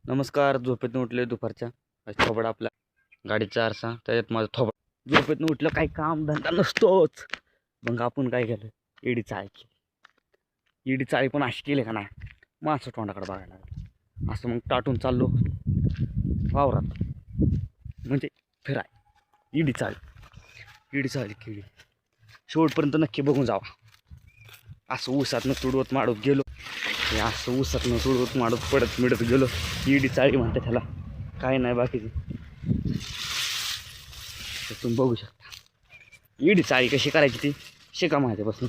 नमस्कार. झोपेतून उठले दुपारच्या. थोबडा आपला गाडीचा आरसा, त्याच्यात माझं थोबड. झोपेतून उठलं काही काम धंदा नसतोच. मग आपण काय केलं, इडी चाळी केली. इडी चाळी पण अशी केली का नाही, माणसं तोंडाकडे बघायला लागलं. असं मग टाटून चाललो वावरात, म्हणजे फिराय. इडी चाळी केली. शेवटपर्यंत नक्की बघून जावा. असं ऊसातनं तुडवत माडत गेलो, असं ऊसातनं तुडवत माडत पडत मिळत गेलो. इडी चाळी म्हणते त्याला, काय नाही बाकीची. तुम्ही बघू शकता इडी चाळी कशी करायची ती शिका माझ्यापासून.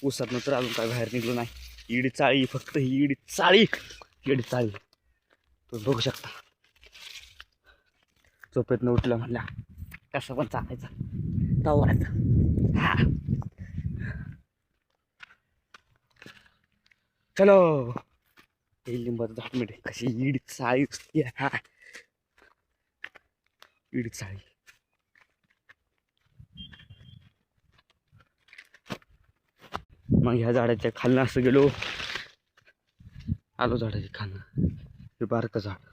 ऊसातनं तर अजून काय बाहेर निघलो नाही. इडी चाळी, फक्त ही इडी चाळी तुम्ही बघू शकता. झोपेतनं उठलं म्हणल्या कसं पण चालायचं, तवायचं. हा चलो. ते लिंबाचं झाड मिळे कशी इडी चाळी असते. हा इडी चाळी. मग ह्या झाडाच्या खालनं असं गेलो, आलो झाडाच्या खालनं. हे बारकं झाड,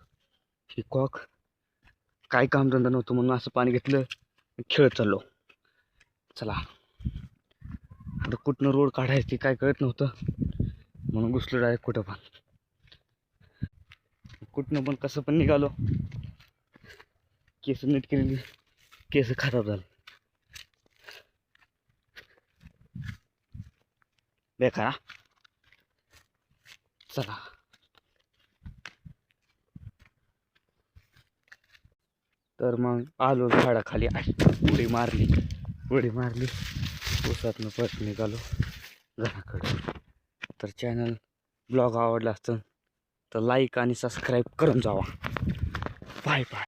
हे कॉक. काय काम धंदा नव्हतं म्हणून असं पाणी घेतलं, खेळत चाललो. चला आता कुठनं रोड काढायची काय कळत नव्हतं, म्हणून घुसलो डायरेक्ट कुठं पण. कुठनं पण कसं पण निघालो. केस नीट केलेली, केस खराब झाले बेकार. चला तर मग आलो झाडाखाली. उडी मारली ऊसातनं परत निघालो घराकडे. तर चॅनल ब्लॉग आवडला असतं तर लाईक आणि सबस्क्राईब करून जावा. Bye bye.